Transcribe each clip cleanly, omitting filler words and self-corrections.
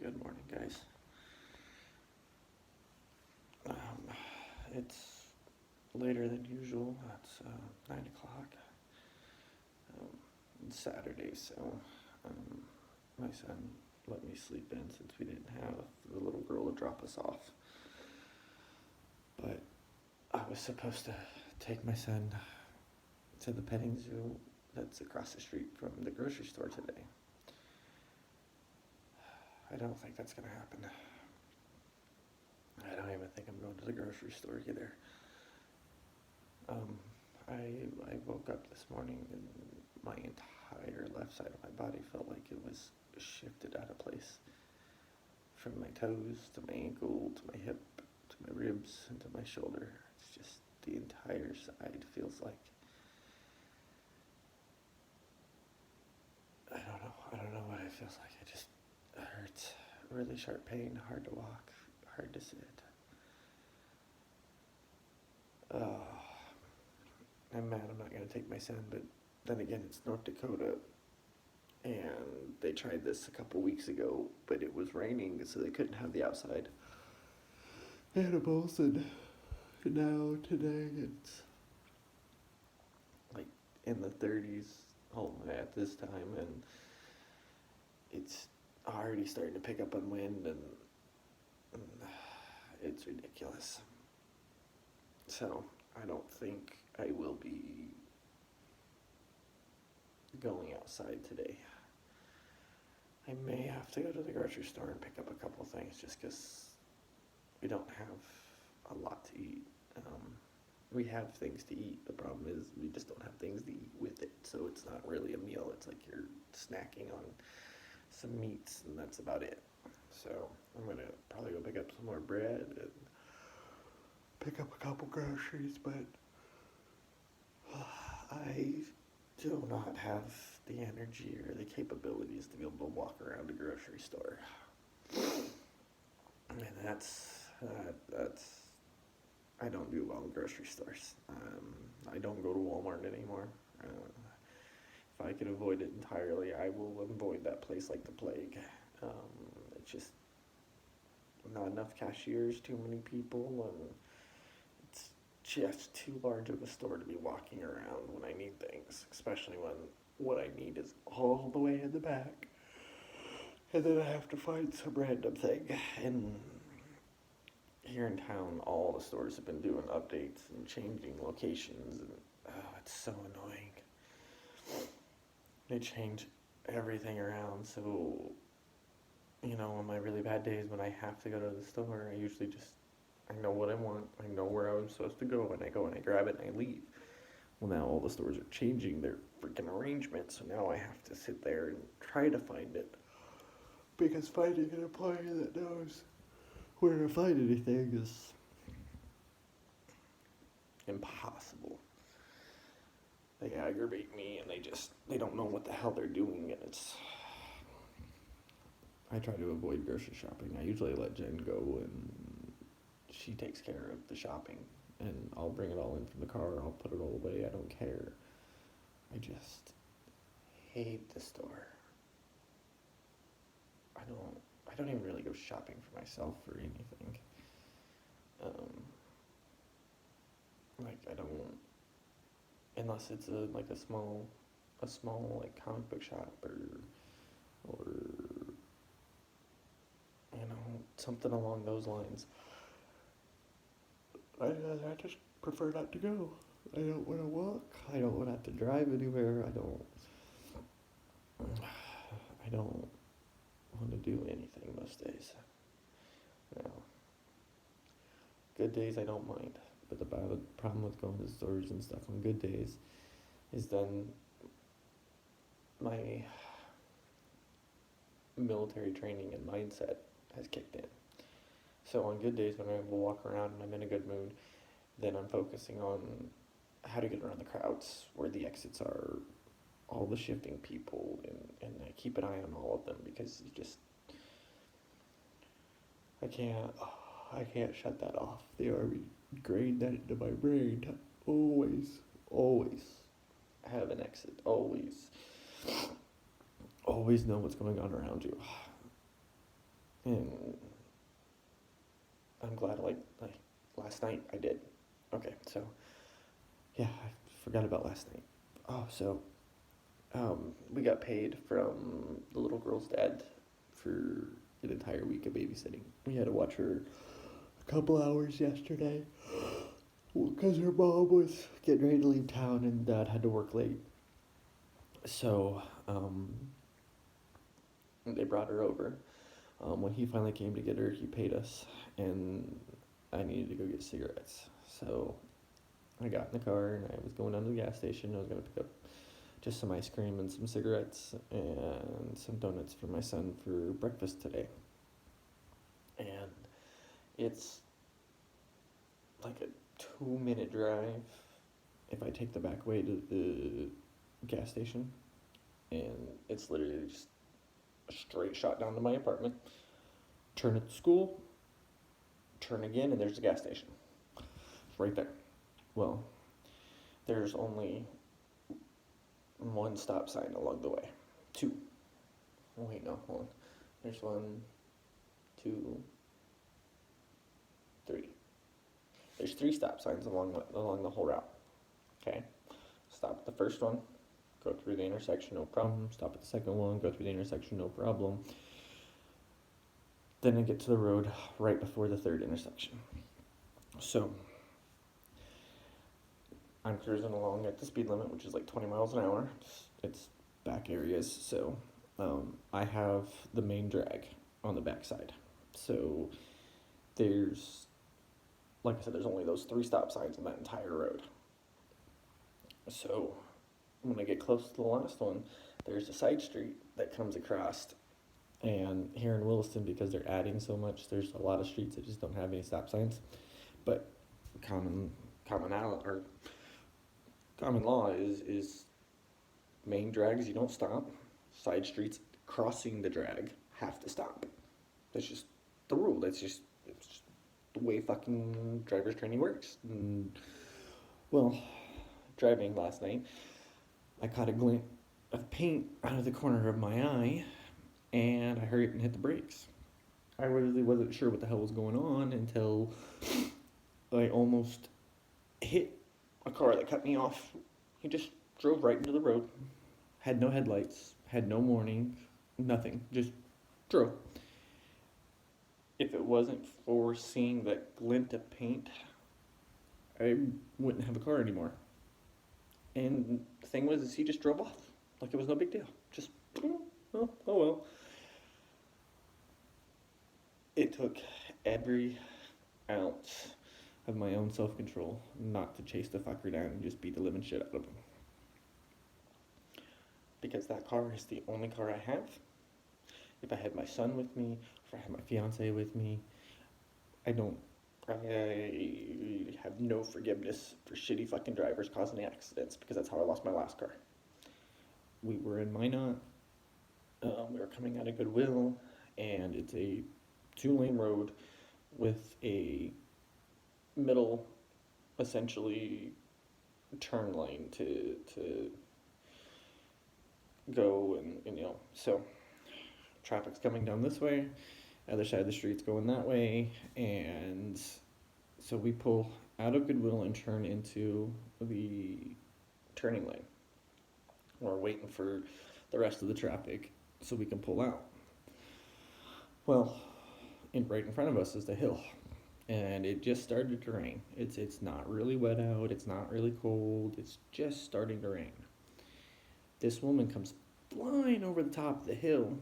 Good morning, guys. It's later than usual. It's 9 o'clock. It's Saturday, so um, my son let me sleep in since we didn't have the little girl to drop us off. But I was supposed to take my son to the petting zoo that's across the street from the grocery store today. I don't think that's going to happen. I don't even think I'm going to the grocery store either. I woke up this morning and my entire left side of my body felt like it was shifted out of place. From my toes to my ankle to my hip to my ribs and to my shoulder. It's just the entire side feels like, I don't know what it feels like. It just hurts. Really sharp pain, hard to walk, hard to sit. I'm mad I'm not going to take my son, but then again, it's North Dakota, and they tried this a couple weeks ago, but it was raining, so they couldn't have the outside animals, and now today it's like in the 30s home at this time, and it's already starting to pick up on wind, and it's ridiculous. So I don't think I will be going outside today. I may have to go to the grocery store and pick up a couple things just because we don't have a lot to eat. We have things to eat. The problem is we just don't have things to eat with it. So it's not really a meal. It's like you're snacking on some meats and that's about it. So I'm going to probably go pick up some more bread and pick up a couple groceries, but I do not have the energy or the capabilities to be able to walk around a grocery store. And that's I don't do well in grocery stores. I don't go to Walmart anymore. If I could avoid it entirely, I will avoid that place like the plague. It's just not enough cashiers, too many people, and it's just too large of a store to be walking around when I need things, especially when what I need is all the way in the back. And then I have to find some random thing. And here in town, all the stores have been doing updates and changing locations, and it's so annoying. They change everything around, so, on my really bad days when I have to go to the store, I usually I know what I want, I know where I'm supposed to go, and I go and I grab it and I leave. Well, now all the stores are changing their freaking arrangements, so now I have to sit there and try to find it. Because finding an employee that knows where to find anything is impossible. They aggravate me, and they don't know what the hell they're doing, and I try to avoid grocery shopping. I usually let Jen go, and she takes care of the shopping, and I'll bring it all in from the car, I'll put it all away, I don't care. I just hate the store. I don't even really go shopping for myself or anything. I don't, unless it's a small comic book shop or something along those lines. I just prefer not to go. I don't want to walk. I don't want to have to drive anywhere. I don't want to do anything most days. Good days I don't mind, but the problem with going to stores and stuff on good days is then my military training and mindset has kicked in. So on good days when I'm able to walk around and I'm in a good mood, then I'm focusing on how to get around the crowds, where the exits are, all the shifting people, and I keep an eye on all of them because I can't shut that off. The Army ingrained that into my brain to always have an exit, always know what's going on around you. And I'm glad, like last night I did. Okay, so yeah, I forgot about last night. Oh, so we got paid from the little girl's dad for an entire week of babysitting. We had to watch her a couple hours yesterday because her mom was getting ready to leave town and dad had to work late. So they brought her over. When he finally came to get her, he paid us, and I needed to go get cigarettes. So I got in the car and I was going down to the gas station. I was going to pick up just some ice cream and some cigarettes and some donuts for my son for breakfast today. And it's like a 2-minute drive if I take the back way to the gas station. And it's literally just a straight shot down to my apartment. Turn at the school, turn again, and there's the gas station. It's right there. Well, there's only one stop sign along the way. 2. Oh, wait, no, hold on. There's 1, 2, 3. There's 3 stop signs along the whole route. Okay? Stop at the first one, go through the intersection, no problem. Stop at the second one, go through the intersection, no problem. Then I get to the road right before the 3rd intersection. So I'm cruising along at the speed limit, which is like 20 miles an hour. It's back areas, so I have the main drag on the backside. So there's, like I said, there's only those 3 stop signs on that entire road. So when I get close to the last one, there's a side street that comes across. And here in Williston, because they're adding so much, there's a lot of streets that just don't have any stop signs. But common law is main drags you don't stop. Side streets crossing the drag have to stop. That's just the rule. It's just the way fucking driver's training works. And, well, driving last night, I caught a glint of paint out of the corner of my eye, and I hurried and hit the brakes. I really wasn't sure what the hell was going on until I almost hit a car that cut me off. He just drove right into the road. Had no headlights, had no warning, nothing. Just drove. If it wasn't for seeing that glint of paint, I wouldn't have a car anymore. And the thing was, is he just drove off like it was no big deal. Just, oh well. It took every ounce of my own self-control not to chase the fucker down and just beat the living shit out of him. Because that car is the only car I have. If I had my son with me, if I had my fiance with me, I have no forgiveness for shitty fucking drivers causing accidents, because that's how I lost my last car. We were in Minot. We were coming out of Goodwill, and it's a 2-lane road with a middle, essentially, turn lane to go and so traffic's coming down this way, other side of the street's going that way, and so we pull out of Goodwill and turn into the turning lane. We're waiting for the rest of the traffic so we can pull out. Well, right in front of us is the hill, and it just started to rain. It's not really wet out, it's not really cold, it's just starting to rain. This woman comes flying over the top of the hill,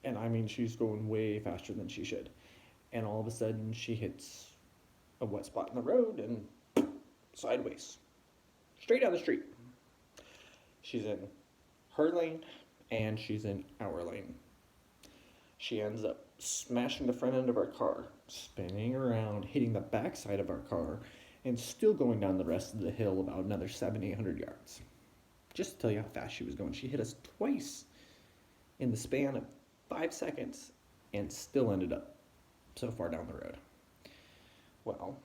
and I mean, she's going way faster than she should. And all of a sudden, she hits a wet spot in the road and sideways, straight down the street. She's in her lane, and she's in our lane. She ends up smashing the front end of our car, spinning around, hitting the backside of our car, and still going down the rest of the hill about another 700-800 yards. Just to tell you how fast she was going. She hit us twice in the span of 5 seconds and still ended up so far down the road. Well,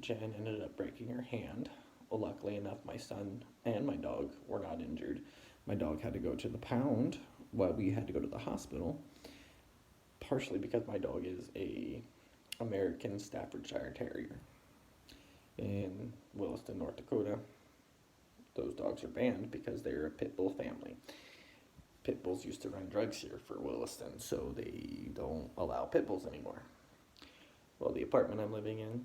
Jen ended up breaking her hand. Well, luckily enough, my son and my dog were not injured. My dog had to go to the pound while we had to go to the hospital. partially because my dog is a American Staffordshire Terrier. In Williston, North Dakota, those dogs are banned because they're a pit bull family. Pit bulls used to run drugs here for Williston, so they don't allow pit bulls anymore. Well, the apartment I'm living in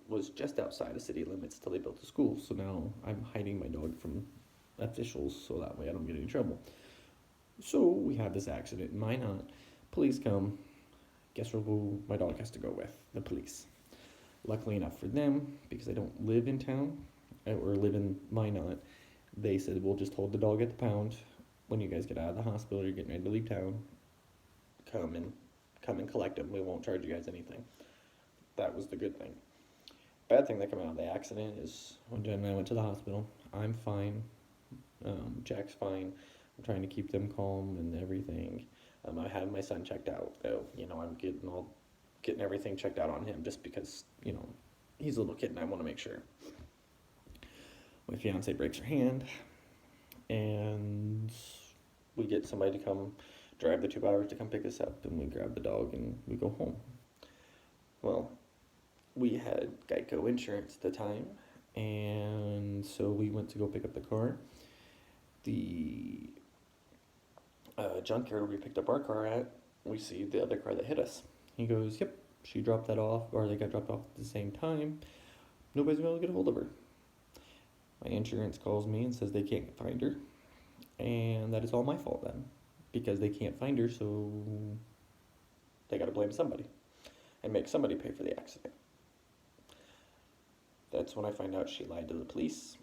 was just outside of city limits till they built a school, so now I'm hiding my dog from officials so that way I don't get any trouble. So we have this accident in Minot. Police come. Guess who my dog has to go with? The police. Luckily enough for them, because I don't live in town or live in Minot, they said we'll just hold the dog at the pound. When you guys get out of the hospital, you're getting ready to leave town. Come and collect him. We won't charge you guys anything. That was the good thing. Bad thing that came out of the accident is when Jen and I went to the hospital. I'm fine. Jack's fine. I'm trying to keep them calm and everything. I had my son checked out. I'm getting everything checked out on him just because, he's a little kid and I want to make sure. My fiance breaks her hand and we get somebody to come drive the 2 hours to come pick us up, and we grab the dog and we go home. Well, we had Geico insurance at the time, and so we went to go pick up the car. The junkyard where we picked up our car at, we see the other car that hit us. He goes, yep, she dropped that off, or they got dropped off at the same time. Nobody's been able to get a hold of her. My insurance calls me and says they can't find her, and that is all my fault then, because they can't find her, so they gotta blame somebody and make somebody pay for the accident. That's when I find out she lied to the police,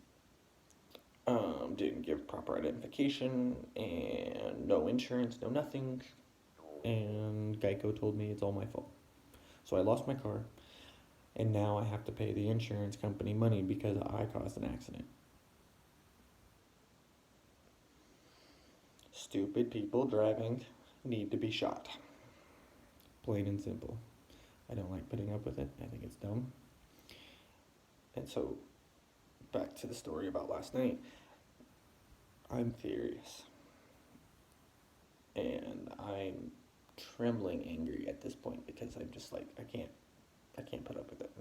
didn't give proper identification, and no insurance, no nothing, and Geico told me it's all my fault. So I lost my car, and now I have to pay the insurance company money because I caused an accident. Stupid people driving need to be shot. Plain and simple. I don't like putting up with it. I think it's dumb. And so, back to the story about last night. I'm furious. And I'm trembling angry at this point because I'm just like, I can't put up with it,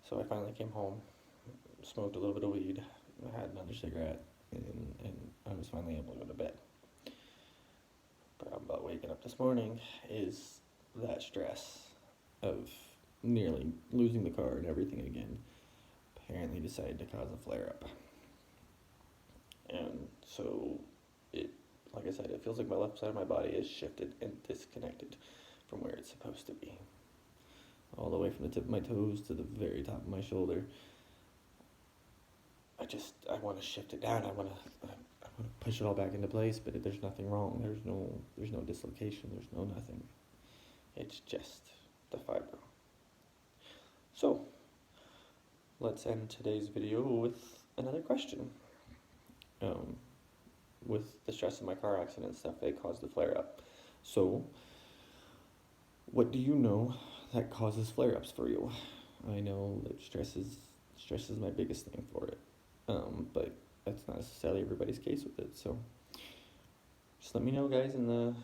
So I finally came home, smoked a little bit of weed, had another cigarette, and I was finally able to go to bed. Problem about waking up this morning is that stress of nearly losing the car and everything again. Apparently decided to cause a flare-up. And so like I said, it feels like my left side of my body is shifted and disconnected from where it's supposed to be. All the way from the tip of my toes to the very top of my shoulder. I want to shift it down. I want to push it all back into place, but there's nothing wrong. There's no dislocation. There's no nothing. It's just the fibro. So, let's end today's video with another question. With the stress of my car accident and stuff, it caused the flare-up. So, what do you know that causes flare-ups for you? I know that stress is my biggest thing for it. But that's not necessarily everybody's case with it. So, just let me know, guys, in the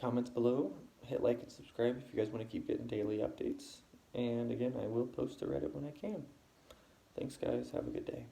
comments below. Hit like and subscribe if you guys want to keep getting daily updates. And again, I will post to Reddit when I can. Thanks, guys. Have a good day.